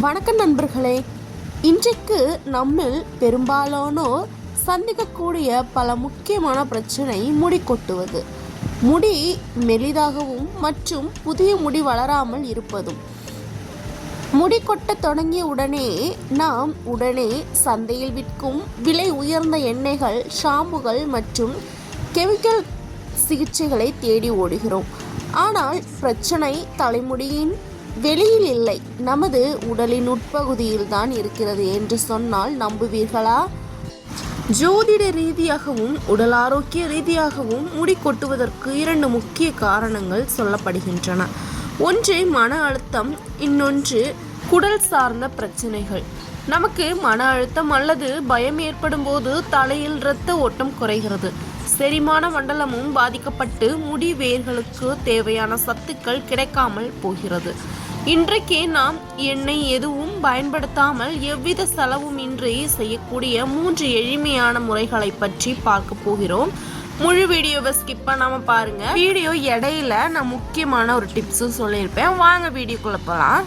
வணக்கம் நண்பர்களே. இன்றைக்கு நம்மில் பெரும்பாலானோர் சந்திக்கக்கூடிய பல முக்கியமான பிரச்சனை முடி கொட்டுவது, முடி மெலிதாகவும் மற்றும் புதிய முடி வளராமல் இருப்பதும். முடி கொட்ட தொடங்கிய உடனே நாம் சந்தையில் விற்கும் விலை உயர்ந்த எண்ணெய்கள், ஷாம்புகள் மற்றும் கெமிக்கல் சிகிச்சைகளை தேடி ஓடுகிறோம். ஆனால் பிரச்சனை தலைமுடியின் வெளியில் இல்லை, நமது உடலின் உட்பகுதியில் தான் இருக்கிறது என்று சொன்னால் நம்புவீர்களா? ஜோதிட ரீதியாகவும் உடல் ஆரோக்கிய ரீதியாகவும் முடி கொட்டுவதற்கு 2 முக்கிய காரணங்கள் சொல்லப்படுகின்றன. ஒன்று மன அழுத்தம், இன்னொன்று குடல் சார்ந்த பிரச்சனைகள். நமக்கு மன அழுத்தம் அல்லது பயம் ஏற்படும் போது தலையில் இரத்த ஓட்டம் குறைகிறது, செரிமான மண்டலமும் பாதிக்கப்பட்டு முடி வேர்களுக்கு தேவையான சத்துக்கள் கிடைக்காமல் போகிறது. இன்றைக்கு நாம் எண்ணெய் எதுவும் பயன்படுத்தாமல் எவ்வித செலவும் இன்றி செய்யக்கூடிய 3 எளிமையான முறைகளை பற்றி பார்க்க போகிறோம். முழு வீடியோவை ஸ்கிப் பண்ணாம பாருங்க. வீடியோ இடையில நான் முக்கியமான ஒரு டிப்ஸும் சொல்லியிருப்பேன். வாங்க வீடியோக்குள்ள போகலாம்.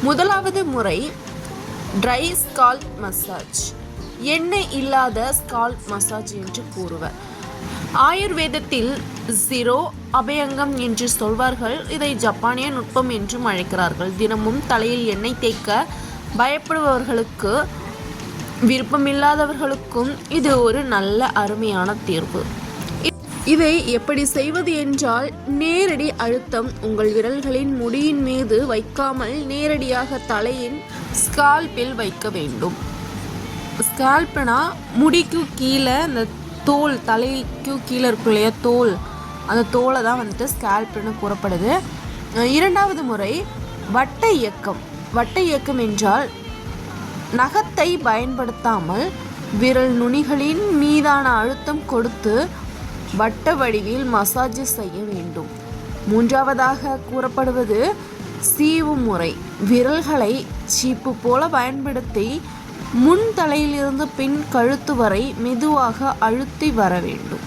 முதலாவது முறை ட்ரை ஸ்கால்ப் மசாஜ், எண்ணெய் இல்லாத ஸ்கால்ப் மசாஜ் என்று கூறுவர். ஆயுர்வேதத்தில் ஜீரோ அபயங்கம் என்று சொல்வார்கள். இதை ஜப்பானிய நுட்பம் என்றும் அழைக்கிறார்கள். தினமும் தலையில் எண்ணெய் தேய்க்க பயப்படுபவர்களுக்கு, விருப்பமில்லாதவர்களுக்கும் இது ஒரு நல்ல அருமையான தீர்வு. இதை எப்படி செய்வது என்றால், நேரடி அழுத்தம் உங்கள் விரல்களின் முடியின் மீது வைக்காமல் நேரடியாக தலையின் ஸ்கால்பில் வைக்க வேண்டும். ஸ்கால்ப்னா முடிக்கு கீழே இந்த தோல், தலைக்கு கீழே இருக்கும் இல்லையா தோல், அந்த தோலை தான் வந்துட்டு ஸ்கால்ப்னு கூறப்படுது. இரண்டாவது முறை வட்ட இயக்கம். வட்ட இயக்கம் என்றால் நகத்தை பயன்படுத்தாமல் விரல் நுனிகளின் மீதான அழுத்தம் கொடுத்து வட்ட வடிவில் மசாஜ் செய்ய வேண்டும். மூன்றாவதாக கூறப்படுவது சீவும் முறை. விரல்களை சீப்பு போல பயன்படுத்தி முன் தலையிலிருந்து பின் கழுத்து வரை மெதுவாக அழுத்தி வர வேண்டும்.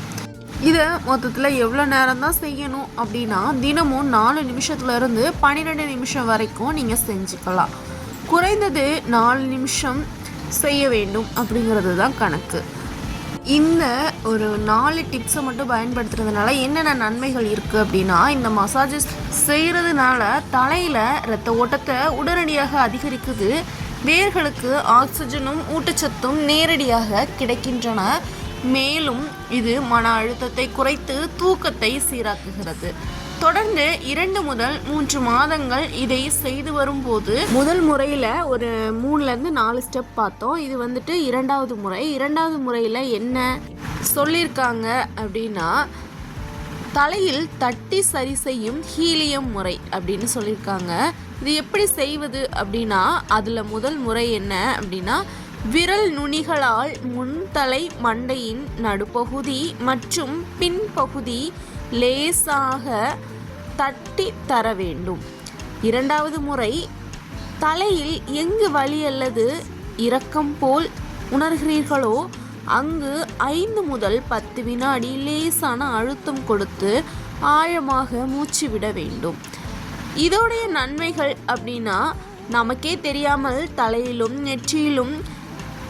இதை மொத்தத்தில் எவ்வளோ நேரம் தான் செய்யணும் அப்படின்னா, தினமும் 4 நிமிஷத்துலேருந்து 12 நிமிஷம் வரைக்கும் நீங்கள் செஞ்சுக்கலாம். குறைந்தது 4 நிமிஷம் செய்ய வேண்டும் அப்படிங்கிறது தான் கணக்கு. இந்த ஒரு 4 டிப்ஸை மட்டும் பயன்படுத்துறதுனால என்னென்ன நன்மைகள் இருக்குது அப்படின்னா, இந்த மசாஜஸ் செய்கிறதுனால தலையில் இரத்த ஓட்டத்தை உடனடியாக அதிகரிக்குது, வேர்களுக்கு ஆக்சிஜனும் ஊட்டச்சத்தும் நேரடியாக கிடைக்கின்றன. மேலும் இது மன அழுத்தத்தை குறைத்து தூக்கத்தை சீராக்குகிறது. தொடர்ந்து 2 முதல் 3 மாதங்கள் இதை செய்து வரும்போது, முதல் முறையில் ஒரு 3லேருந்து 4 ஸ்டெப் பார்த்தோம். இது வந்துட்டு இரண்டாவது முறை. இரண்டாவது முறையில் என்ன சொல்லியிருக்காங்க அப்படின்னா, தலையில் தட்டி சரி செய்யும் ஹீலியம் முறை அப்படின்னு சொல்லியிருக்காங்க. இது எப்படி செய்வது அப்படின்னா, அதில் முதல் முறை என்ன அப்படின்னா, விரல் நுனிகளால் முன்தலை மண்டையின் நடுப்பகுதி மற்றும் பின்பகுதி லேசாக தட்டி தர வேண்டும். இரண்டாவது முறை, தலையில் எங்கு வலி அல்லது இரக்கம் போல் உணர்கிறீர்களோ அங்கு 5 முதல் 10 வினாடி லேசான அழுத்தம் கொடுத்து ஆழமாக மூச்சு விட வேண்டும். இதோடைய நன்மைகள் அப்படின்னா, நமக்கே தெரியாமல் தலையிலும் நெற்றியிலும்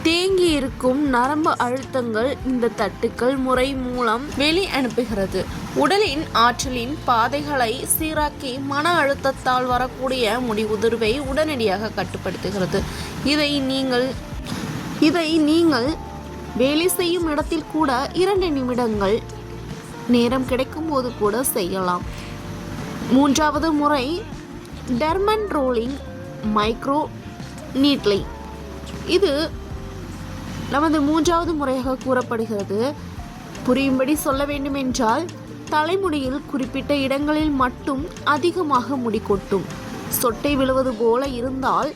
தேங்கி இருக்கும் நரம்பு அழுத்தங்கள் இந்த தட்டுக்கள் முறை மூலம் வெளி அனுப்புகிறது. உடலின் ஆற்றலின் பாதைகளை சீராக்கி மன அழுத்தத்தால் வரக்கூடிய முடி உதிர்வை உடனடியாக கட்டுப்படுத்துகிறது. இதை நீங்கள் வேலை செய்யும் இடத்தில் கூட 2 நிமிடங்கள் நேரம் கிடைக்கும் போது கூட செய்யலாம். மூன்றாவது முறை டெர்மன் ரோலிங் மைக்ரோ நீட்லிங். இது நமது 3வது முறையாக கூறப்படுகிறது. புரியும்படி சொல்ல வேண்டுமென்றால், தலைமுடியில் குறிப்பிட்ட இடங்களில் மட்டும் அதிகமாக முடி கொட்டும், சொட்டை விழுவது போல இருந்தால்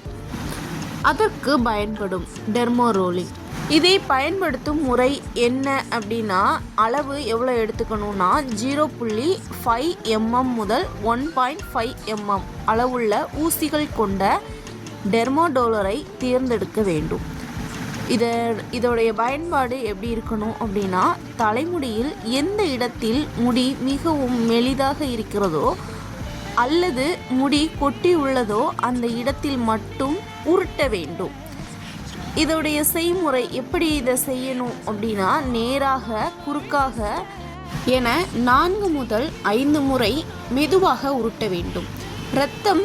அதற்கு பயன்படும் டெர்மோ ரோலிங். இதை பயன்படுத்தும் முறை என்ன அப்படின்னா, அளவு எவ்வளோ எடுத்துக்கணும்னா 0.5 mm முதல் 1.5 mm அளவுள்ள ஊசிகள் கொண்ட டெர்மோடோலரை தேர்ந்தெடுக்க வேண்டும். இதோடைய பயன்பாடு எப்படி இருக்கணும் அப்படின்னா, தலைமுடியில் எந்த இடத்தில் முடி மிகவும் மெலிதாக இருக்கிறதோ அல்லது முடி கொட்டி உள்ளதோ அந்த இடத்தில் மட்டும் உருட்ட வேண்டும். இதோடைய செய்முறை எப்படி இதை செய்யணும் அப்படின்னா, நேராக குறுக்காக என 4 முதல் 5 முறை மெதுவாக உருட்ட வேண்டும். இரத்தம்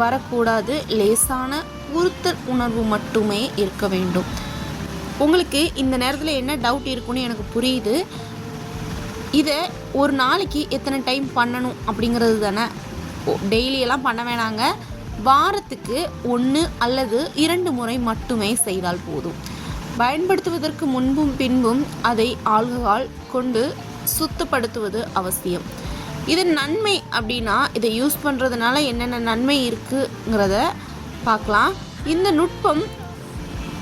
வரக்கூடாது, லேசான உறுத்தல் உணர்வு மட்டுமே இருக்க வேண்டும். உங்களுக்கு இந்த நேரத்தில் என்ன டவுட் இருக்குன்னு எனக்கு புரியுது. இதை ஒரு நாளைக்கு எத்தனை டைம் பண்ணணும் அப்படிங்கிறது தானே. டெய்லியெல்லாம் பண்ண வேணாங்க, வாரத்துக்கு 1 அல்லது 2 முறை மட்டுமே செய்தால் போதும். பயன்படுத்துவதற்கு முன்பும் பின்பும் அதை ஆல்கஹால் கொண்டு சுத்தப்படுத்துவது அவசியம். இதன் நன்மை அப்படின்னா, இதை யூஸ் பண்ணுறதுனால என்னென்ன நன்மை இருக்குங்கிறத பார்க்கலாம். இந்த நுட்பம்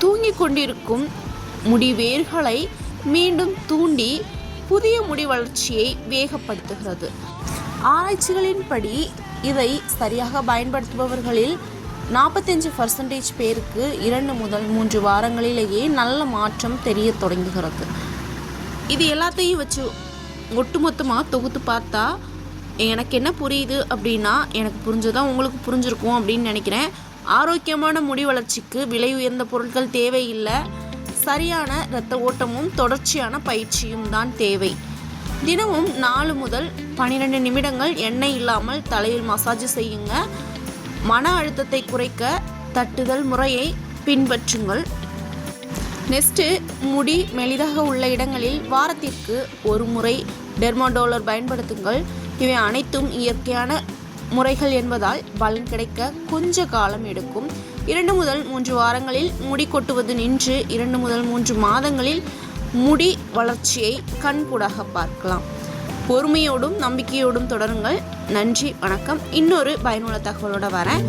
தூங்கி கொண்டிருக்கும் முடி வேர்களை மீண்டும் தூண்டி புதிய முடி வளர்ச்சியை வேகப்படுத்துகிறது. ஆராய்ச்சிகளின்படி இதை சரியாக பயன்படுத்துபவர்களில் 45% பேருக்கு 2 முதல் 3 வாரங்களிலேயே நல்ல மாற்றம் தெரிய தொடங்குகிறது. இது எல்லாத்தையும் வச்சு ஒட்டுமொத்தமாக தொகுத்து பார்த்தா எனக்கு என்ன புரியுது அப்படின்னா, எனக்கு புரிஞ்சதான் உங்களுக்கு புரிஞ்சிருக்கும் அப்படின்னு நினைக்கிறேன். ஆரோக்கியமான முடி வளர்ச்சிக்கு விலை உயர்ந்த பொருட்கள் தேவையில்லை, சரியான இரத்த ஓட்டமும் தொடர்ச்சியான பயிற்சியும் தான் தேவை. தினமும் 4 முதல் 12 நிமிடங்கள் எண்ணெய் இல்லாமல் தலையில் மசாஜ் செய்யுங்க. மன அழுத்தத்தை குறைக்க தட்டுதல் முறையை பின்பற்றுங்கள். நெக்ஸ்ட்டு, முடி மெலிதாக உள்ள இடங்களில் வாரத்திற்கு 1 முறை டெர்மாடோலர் பயன்படுத்துங்கள். இவை அனைத்தும் இயற்கையான முறைகள் என்பதால் பலன் கிடைக்க கொஞ்ச காலம் எடுக்கும். 2 முதல் 3 வாரங்களில் முடி கொட்டுவது நின்று 2 முதல் 3 மாதங்களில் முடி வளர்ச்சியை கண்கூடாக பார்க்கலாம். பொறுமையோடும் நம்பிக்கையோடும் தொடருங்கள். நன்றி, வணக்கம். இன்னொரு பயனுள்ள தகவலோட வரேன்.